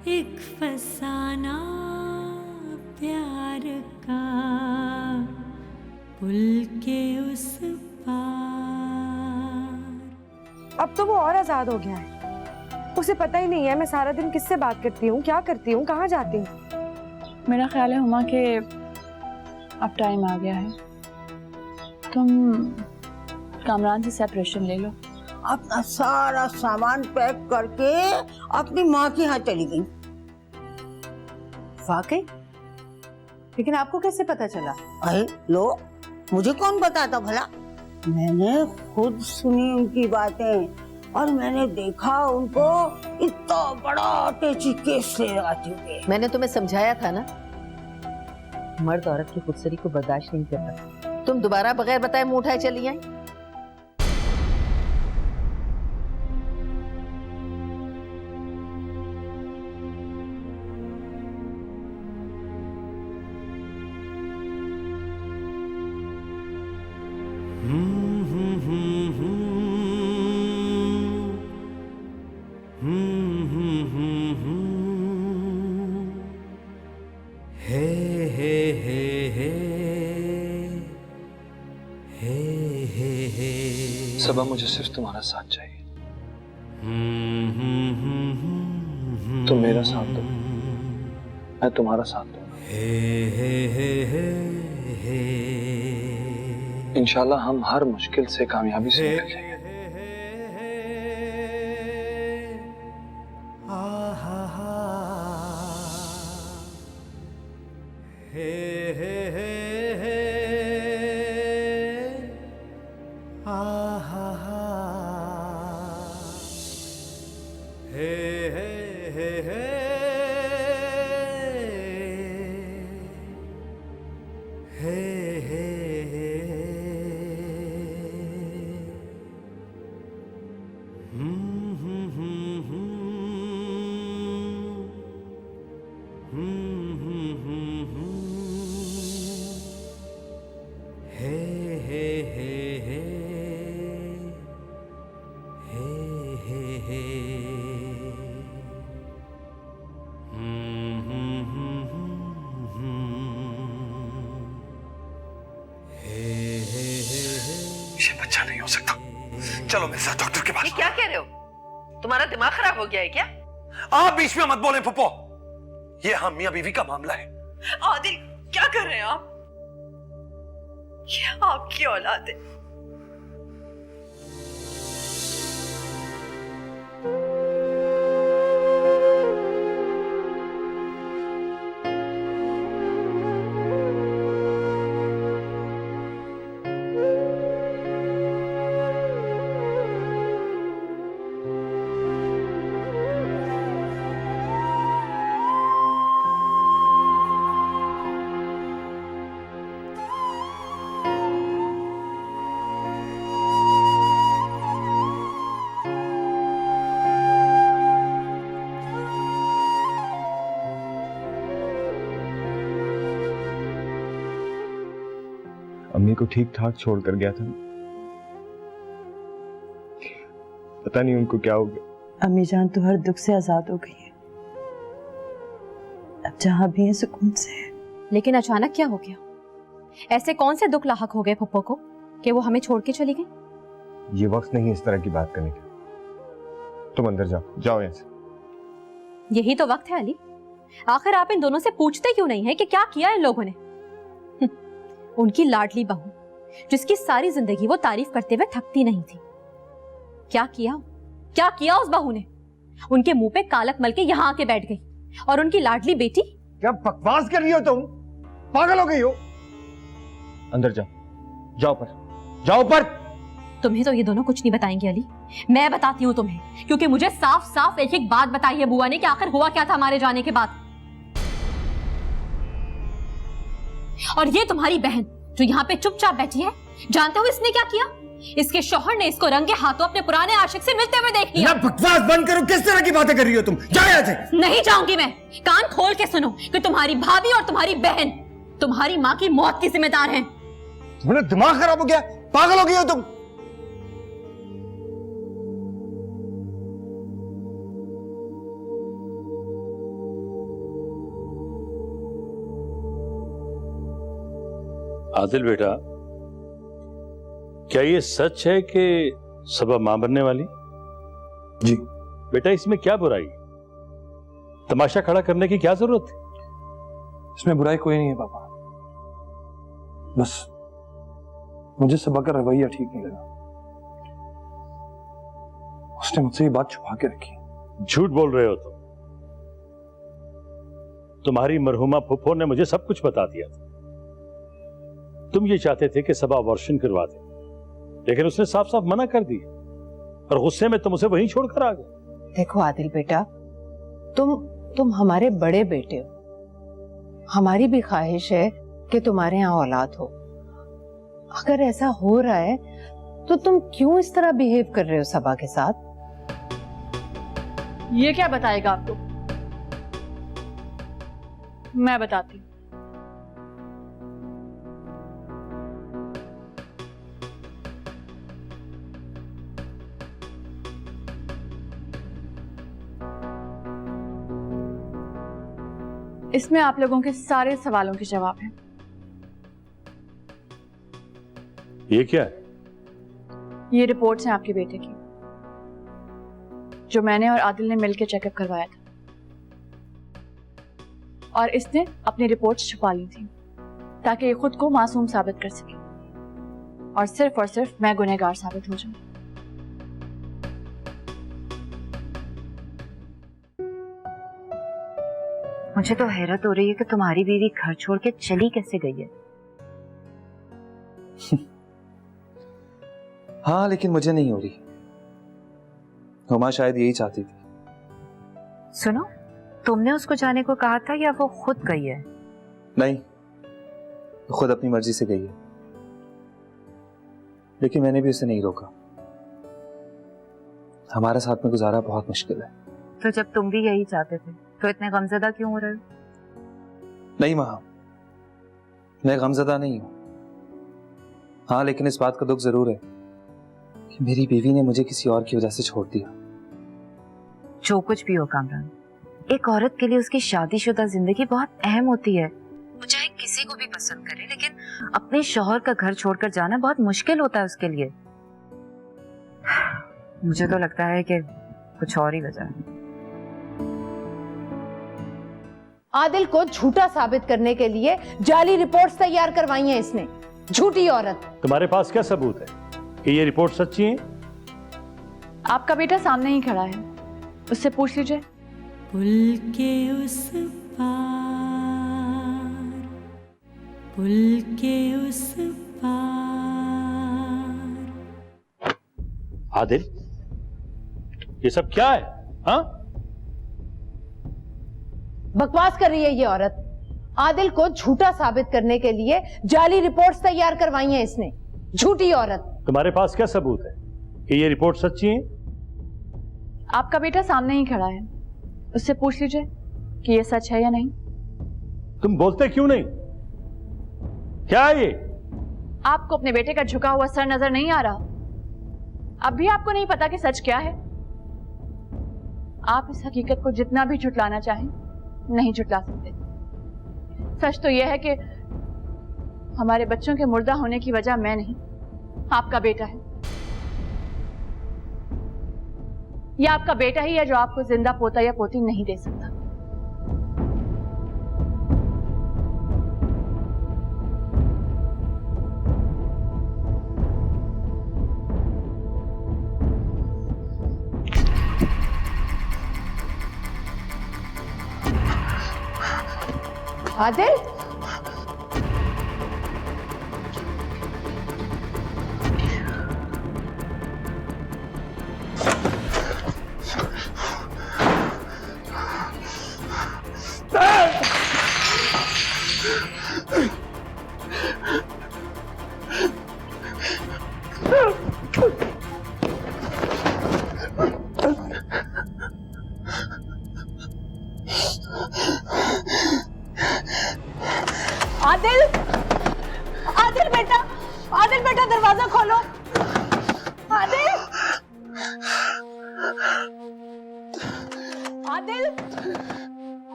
एक फसाना प्यार का पुल के उस पार। अब तो वो और आजाद हो गया है। उसे पता ही नहीं है मैं सारा दिन किससे बात करती हूँ, क्या करती हूँ, कहाँ जाती हूँ। मेरा ख्याल है हुमा के अब टाइम आ गया है, तुम कामरान से सेपरेशन ले लो। अपना सारा सामान पैक करके अपनी माँ के यहाँ चली गई। वाकई? लेकिन आपको कैसे पता चला? अरे लो, मुझे कौन बताता भला। मैंने खुद सुनी उनकी बातें और मैंने देखा उनको इतना बड़ा अटैची केस ले लगाते हुए। मैंने तुम्हें समझाया था ना, मर्द औरत की खुदसरी को बर्दाश्त नहीं करता। तुम दोबारा बगैर बताए मुंह उठाए चली आई। सबा, मुझे सिर्फ तुम्हारा साथ चाहिए। तुम मेरा साथ दो, मैं तुम्हारा साथ दूंगा। इंशाल्लाह हम हर मुश्किल से कामयाबी से निकल जाएंगे। ये बच्चा नहीं हो सकता। चलो मेरे साथ डॉक्टर के पास। ये क्या कह रहे हो? तुम्हारा दिमाग खराब हो गया है क्या? आप बीच में मत बोले फुप्पो, ये हम मियां बीवी का मामला है। आदिल, क्या कर रहे हैं आप? ये आपकी औलाद है। अम्मी को ठीक ठाक छोड़कर गया था, पता नहीं उनको क्या हो गया। अम्मी जान तो हर दुख से आजाद हो गई है, अब जहां भी है सुकून से है। लेकिन अचानक क्या हो गया? ऐसे कौन से दुख लाहक हो गए पप्पो को कि वो हमें छोड़ के चली गई? ये वक्त नहीं इस तरह की बात करने का। तुम अंदर जाओ, जाओ यहाँ से। यही तो वक्त है अली। आखिर आप इन दोनों से पूछते क्यों नहीं है कि क्या किया इन लोगों ने? उनकी लाडली बहू जिसकी सारी जिंदगी वो तारीफ करते हुए थकती नहीं थी, क्या किया उस बहू ने? उनके मुंह पे कालक मल के यहाँ आके बैठ गई। और उनकी लाडली बेटी। क्या बकवास कर रही हो तुम? पागल हो गई हो? अंदर जाओ, जाओ पर, जाओ पर। तुम्हें तो ये दोनों कुछ नहीं बताएंगे अली, मैं बताती हूँ तुम्हें, क्योंकि मुझे साफ साफ एक एक बात बताई है बुआ ने कि आखिर हुआ क्या था हमारे जाने के बाद। और ये तुम्हारी बहन जो यहाँ पे चुपचाप बैठी है, जानते हो इसने क्या किया? इसके शौहर ने इसको रंगे हाथों अपने पुराने आशिक से मिलते हुए देख लिया। बकवास बंद करो, किस तरह की बातें कर रही हो तुम? जाओ यहाँ से। नहीं जाऊंगी मैं। कान खोल के सुनो कि तुम्हारी भाभी और तुम्हारी बहन तुम्हारी माँ की मौत की जिम्मेदार हैं। तुम्हारा दिमाग खराब हो गया, पागल हो गई हो तुम। आदिल बेटा, क्या ये सच है कि सबा मां बनने वाली? जी। बेटा इसमें क्या बुराई? तमाशा खड़ा करने की क्या जरूरत है? इसमें बुराई कोई नहीं है पापा, बस मुझे सबा का रवैया ठीक नहीं लगा। उसने मुझसे ये बात छुपा के रखी। झूठ बोल रहे हो तुम। तुम्हारी मरहुमा फुफ्फो ने मुझे सब कुछ बता दिया था। तुम ये चाहते थे कि सबा अबॉर्शन करवा दे, लेकिन उसने साफ साफ मना कर दी और गुस्से में तुम उसे वहीं छोड़कर आ गए। देखो आदिल बेटा, तुम हमारे बड़े बेटे हो। हमारी भी ख्वाहिश है कि तुम्हारे यहाँ औलाद हो। अगर ऐसा हो रहा है तो तुम क्यों इस तरह बिहेव कर रहे हो सबा के साथ? ये क्या बताएगा आपको? मैं बताती हूँ। इसमें आप लोगों के सारे सवालों के जवाब हैं। ये क्या है? ये रिपोर्ट्स हैं आपके बेटे की, जो मैंने और आदिल ने मिलकर चेकअप करवाया था, और इसने अपनी रिपोर्ट्स छुपा ली थी ताकि ये खुद को मासूम साबित कर सके और सिर्फ मैं गुनहगार साबित हो जाऊं। मुझे तो हैरत हो रही है कि तुम्हारी बीवी घर छोड़ के चली कैसे गई है। हाँ, लेकिन मुझे नहीं हो रही। हुमा शायद यही चाहती थी। सुनो, तुमने उसको जाने को कहा था या वो खुद गई है? नहीं, वो खुद अपनी मर्जी से गई है, लेकिन मैंने भी उसे नहीं रोका। हमारे साथ में गुजारा बहुत मुश्किल है। तो जब तुम भी यही चाहते थे तो इतने गमज़दा क्यों हो रहे हो? नहीं महा, मैं गमज़दा नहीं हूं। हाँ, लेकिन इस बात का दुख जरूर है कि मेरी बीवी ने मुझे किसी और की वजह से छोड़ दिया। जो कुछ भी हो कामरान, एक औरत के लिए उसकी शादीशुदा जिंदगी बहुत अहम होती है। वो चाहे किसी को भी पसंद करे, लेकिन अपने शौहर का घर छोड़कर जाना बहुत मुश्किल होता है उसके लिए। मुझे तो लगता है कि कुछ और ही वजह है। आदिल को झूठा साबित करने के लिए जाली रिपोर्ट्स तैयार करवाई हैं इसने। झूठी औरत। तुम्हारे पास क्या सबूत है कि ये रिपोर्ट सच्ची है? आपका बेटा सामने ही खड़ा है, उससे पूछ लीजिए। पुल के उस पार। आदिल, ये सब क्या है? हाँ, बकवास कर रही है ये औरत। आदिल को झूठा साबित करने के लिए जाली रिपोर्ट्स तैयार करवाई हैं इसने। झूठी औरत। तुम्हारे पास क्या सबूत है कि ये रिपोर्ट सच्ची है? आपका बेटा सामने ही खड़ा है, उससे पूछ लीजिए कि ये सच है या नहीं। तुम बोलते क्यों नहीं? क्या है ये? आपको अपने बेटे का झुका हुआ सर नजर नहीं आ रहा? अब भी आपको नहीं पता कि सच क्या है? आप इस हकीकत को जितना भी झुटलाना चाहें, नहीं झुटला सकते। सच तो यह है कि हमारे बच्चों के मुर्दा होने की वजह मैं नहीं, आपका बेटा है। यह आपका बेटा ही है जो आपको जिंदा पोता या पोती नहीं दे सकता। आदिल, आदिल, आदिल बेटा दरवाजा खोलो। आदिल, आदिल,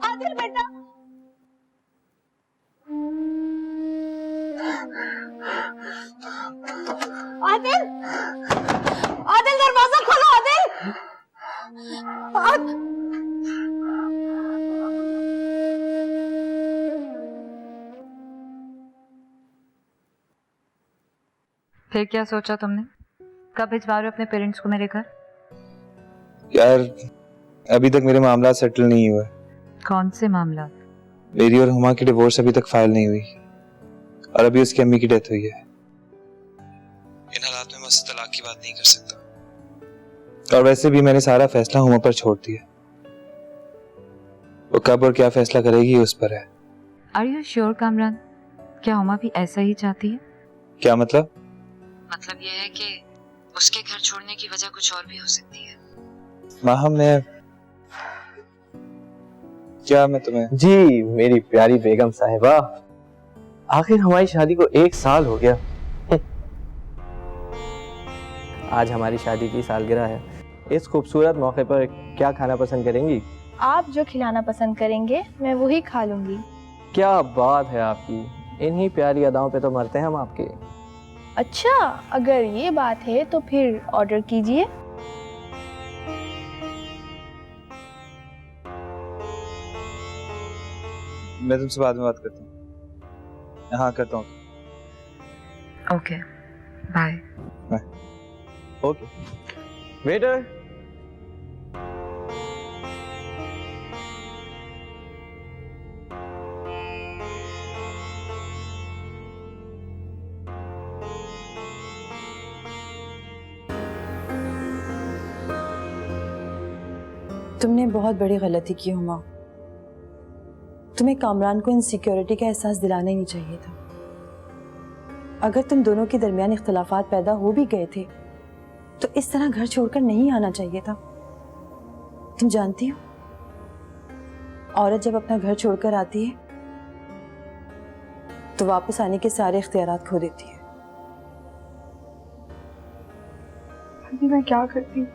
आदिल बेटा। फिर क्या सोचा तुमने? कब भिजवा रहे हो अपने पेरेंट्स को मेरे घर? यार अभी तक मेरे मामला सेटल नहीं हुए। कौन से मामला? मेरी और हुमा की डिवोर्स अभी तक फाइल नहीं हुई और अभी उसकी अम्मी की डेथ हुई है। इन हालात में मैं उससे तलाक की बात नहीं कर सकता और वैसे भी मैंने सारा फैसला हुमा पर छोड़ दिया। वो कब और क्या फैसला करेगी उस पर है। Are you sure Kamran? क्या हुमा भी ऐसा ही चाहती है? क्या मतलब? मतलब ये है कि उसके घर छोड़ने की वजह कुछ और भी हो सकती है। माहम मैं तुम्हें जी मेरी प्यारी बेगम साहिबा, आखिर हमारी शादी को 1 साल हो गया। आज हमारी शादी की सालगिरह है। इस खूबसूरत मौके पर क्या खाना पसंद करेंगी? आप जो खिलाना पसंद करेंगे मैं वही खा लूंगी। क्या बात है आपकी, इन्हीं प्यारी अदाओं पे तो मरते हैं हम आपके। अच्छा, अगर ये बात है तो फिर ऑर्डर कीजिए। मैं तुमसे बाद में बात करता हूँ। हाँ करता हूँ। Okay bye. Okay waiter. तुमने बहुत बड़ी गलती की हुमा। तुम्हें कामरान को इनसिक्योरिटी का एहसास दिलाना ही नहीं चाहिए था। अगर तुम दोनों के दरमियान इख्तलाफात पैदा हो भी गए थे तो इस तरह घर छोड़कर नहीं आना चाहिए था। तुम जानती हो, औरत जब अपना घर छोड़कर आती है तो वापस आने के सारे इख्तियारात खो देती है। अभी मैं क्या करती?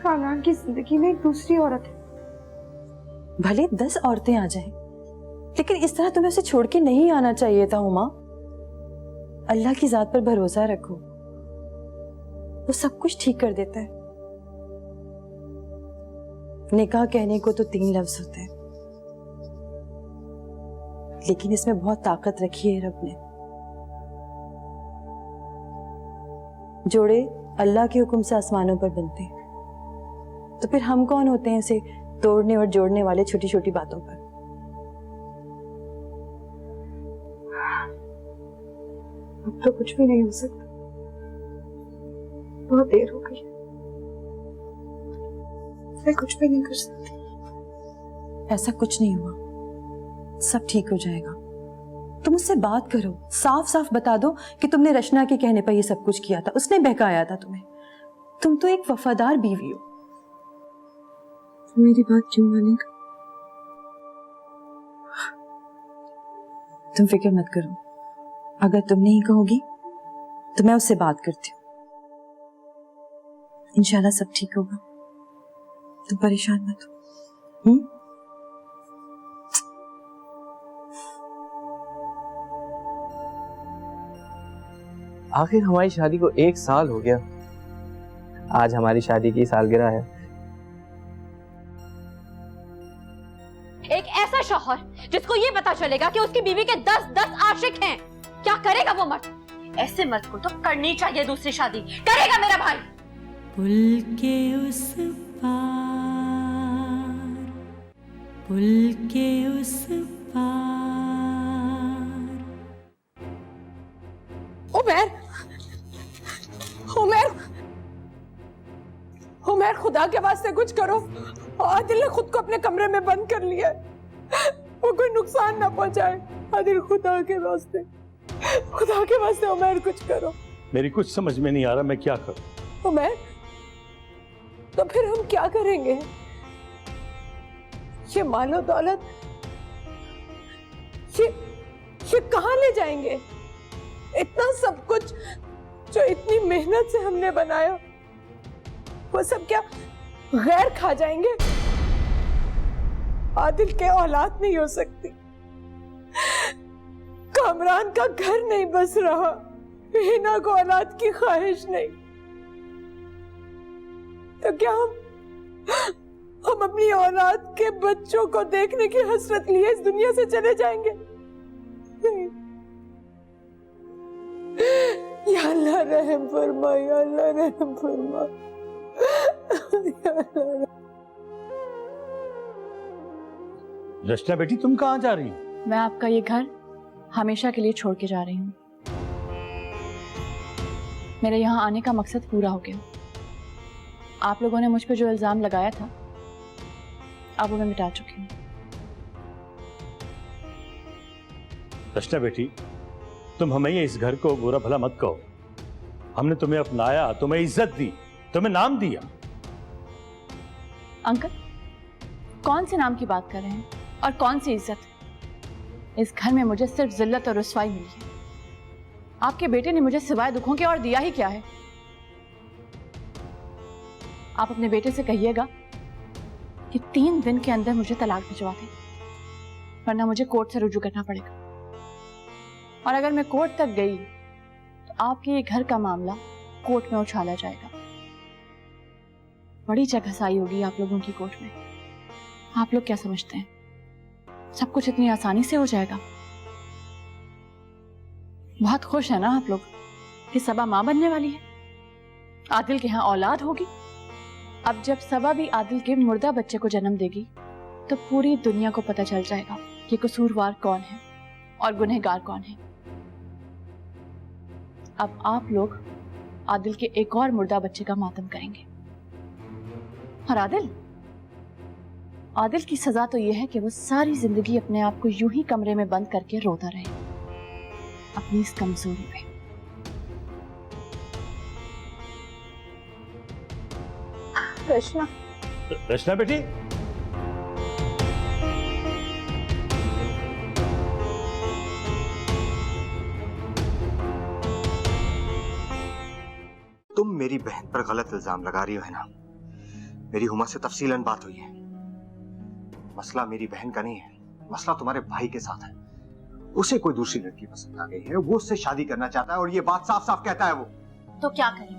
कामरान की जिंदगी में एक दूसरी औरत है। भले 10 औरतें आ जाएं, लेकिन इस तरह तुम्हें उसे छोड़ के नहीं आना चाहिए था हुमा। अल्लाह की जात पर भरोसा रखो, वो सब कुछ ठीक कर देता है। निकाह कहने को तो 3 लफ्ज होते हैं, लेकिन इसमें बहुत ताकत रखी है रब ने। जोड़े अल्लाह के हुक्म से आसमानों पर बनते हैं, तो फिर हम कौन होते हैं इसे तोड़ने और जोड़ने वाले छोटी छोटी बातों पर। अब तो कुछ भी नहीं हो सकता, बहुत देर हो गई। मैं कुछ भी नहीं कर सकती। ऐसा कुछ नहीं हुआ, सब ठीक हो जाएगा। तुम उससे बात करो, साफ साफ बता दो कि तुमने रचना के कहने पर ये सब कुछ किया था, उसने बहकाया था तुम्हें। तुम तो एक वफादार बीवी हो। मेरी बात क्यों मानेगा? तुम फिक्र मत करो, अगर तुम नहीं कहोगी तो मैं उससे बात करती हूँ। इंशाल्लाह सब ठीक होगा, तुम परेशान मत हो। आखिर हमारी शादी को 1 साल हो गया। आज हमारी शादी की सालगिरह है। एक ऐसा शौहर जिसको ये पता चलेगा कि उसकी बीवी के 10 आशिक हैं, क्या करेगा वो मर्द? ऐसे मर्द को तो करनी चाहिए दूसरी शादी। करेगा मेरा भाई? पुल के उस पार, पुल के उस पार। उमर, उमर, उमर, खुदा के वास्ते कुछ करो। आदिल ने खुद को अपने कमरे में बंद कर लिया है, वो कोई नुकसान ना पहुंचाए। आदिल खुदा के वास्ते उमर कुछ करो। मेरी कुछ समझ में नहीं आ रहा, मैं क्या करूं? उमर, तो फिर हम क्या करेंगे? ये मालो दौलत ये कहाँ ले जाएंगे? इतना सब कुछ जो इतनी मेहनत से हमने बनाया, वो सब क्या गैर खा जाएंगे? आदिल के औलाद नहीं हो सकती, कामरान का घर नहीं बस रहा, हिना को औलाद की ख्वाहिश नहीं, तो क्या हम अपनी औलाद के बच्चों को देखने की हसरत लिए इस दुनिया से चले जाएंगे? या रहम फरमा, या अल्लाह रहम फरमा, या अल्लाह। रचना बेटी, तुम कहाँ जा रही हो? मैं आपका ये घर हमेशा के लिए छोड़ के जा रही हूँ। मेरे यहाँ आने का मकसद पूरा हो गया। आप लोगों ने मुझ पर जो इल्जाम लगाया था, अब वो मैं मिटा चुकी हूँ। रचना बेटी, तुम हमें इस घर को बुरा भला मत कहो। हमने तुम्हें अपनाया, तुम्हें इज्जत दी, तुम्हें नाम दिया। अंकल, कौन से नाम की बात कर रहे हैं और कौन सी इज्जत? इस घर में मुझे सिर्फ जिल्लत और रुसवाई मिली है। आपके बेटे ने मुझे सिवाय दुखों के और दिया ही क्या है? आप अपने बेटे से कहिएगा कि 3 दिन के अंदर मुझे तलाक भिजवा दे, वरना मुझे कोर्ट से रुजू करना पड़ेगा। और अगर मैं कोर्ट तक गई तो आपके ये घर का मामला कोर्ट में उछाला जाएगा। बड़ी चकसाई होगी आप लोगों की कोर्ट में। आप लोग क्या समझते हैं सब कुछ इतनी आसानी से हो जाएगा? बहुत खुश है ना आप लोग कि सबा मां बनने वाली है, आदिल के यहाँ औलाद होगी। अब जब सबा भी आदिल के मुर्दा बच्चे को जन्म देगी तो पूरी दुनिया को पता चल जाएगा कि कसूरवार कौन है और गुनहगार कौन है। अब आप लोग आदिल के एक और मुर्दा बच्चे का मातम करेंगे। और आदिल की सजा तो यह है कि वो सारी जिंदगी अपने आप को यूं ही कमरे में बंद करके रोता रहे अपनी इस कमजोरी पे। रचना बेटी, तुम मेरी बहन पर गलत इल्जाम लगा रही हो, है ना? मेरी हुमा से तफसीलन बात हुई है। मसला मेरी बहन का नहीं है, मसला तुम्हारे भाई के साथ है। उसे कोई दूसरी लड़की पसंद आ गई है, वो उससे शादी करना चाहता है और ये बात साफ साफ कहता है वो। तो क्या करे,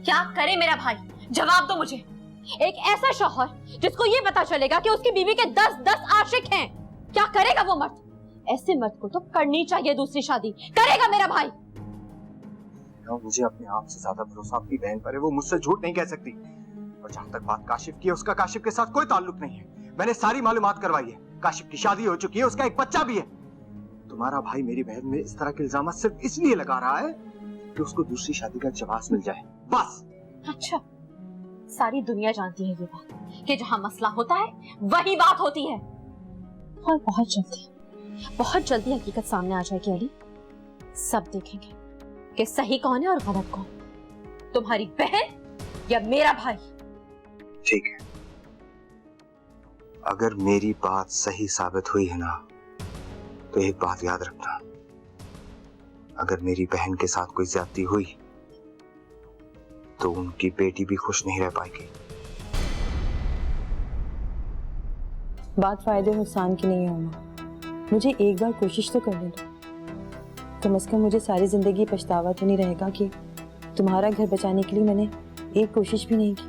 क्या करे मेरा भाई? जवाब दो मुझे। एक ऐसा शौहर जिसको ये पता चलेगा कि उसकी बीवी के 10 आशिक हैं, क्या करेगा वो मर्द? ऐसे मर्द को तो करनी चाहिए दूसरी शादी। करेगा मेरा भाई? मुझे अपने आप से ज्यादा भरोसा अपनी बहन पर है, वो मुझसे झूठ नहीं कह सकती। और जहां तक बात काशिफ की है, उसका काशिफ के साथ कोई ताल्लुक नहीं है। मैंने सारी मालूमात करवाई है, काशिफ की शादी हो चुकी है, उसका एक बच्चा भी है। तुम्हारा भाई मेरी बहन में इस तरह के इल्जाम सिर्फ इसलिए लगा रहा है कि उसको दूसरी शादी का जवाब मिल जाए, बस। अच्छा, सारी दुनिया जानती है ये बात कि जहां मसला होता है वही बात होती है। और बहुत जल्दी हकीकत सामने आ जाएगी अली। सब देखेंगे कि सही कौन है और गलत कौन, तुम्हारी बहन या मेरा भाई। ठीक है, अगर मेरी बात सही साबित हुई है ना, तो एक बात याद रखना, अगर मेरी बहन के साथ कोई ज्यादती हुई तो उनकी बेटी भी खुश नहीं रह पाएगी। बात फायदे नुकसान की नहीं है उमा, मुझे एक बार कोशिश तो करने दो। कम से कम मुझे सारी जिंदगी पछतावा तो नहीं रहेगा कि तुम्हारा घर बचाने के लिए मैंने एक कोशिश भी नहीं की।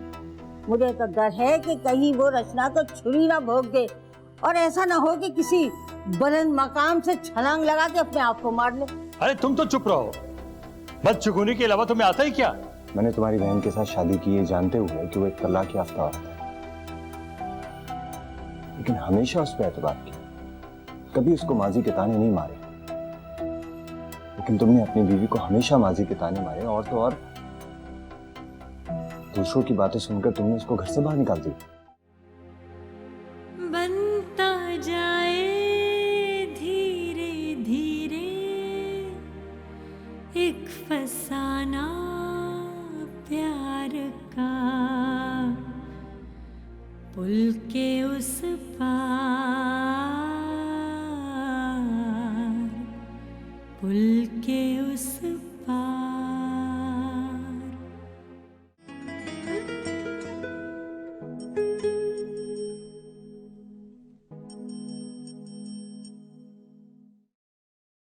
मुझे तो डर है कि कहीं वो रचना तो छुरी ना भोग दे, और ऐसा ना हो कि किसी बुलंद मकाम से छलांग लगा के अपने आप को मार ले। अरे तुम तो चुप रहो, बदचुगुनी के अलावा तुम्हें आता ही क्या? मैंने तुम्हारी बहन के साथ शादी की है जानते हुए कि वो एक तलाक याफ्ता औरत है, लेकिन हमेशा उस पर एतबार किया, कभी उसको माजी के ताने नहीं मारे। लेकिन तुमने अपनी बीवी को हमेशा माजी के ताने मारे, और तो और दूसरों की बातें सुनकर तुमने उसको घर से बाहर निकाल दिया। बनता जाए धीरे धीरे एक फसाना प्यार का, पुल के उस पार, पुल के उस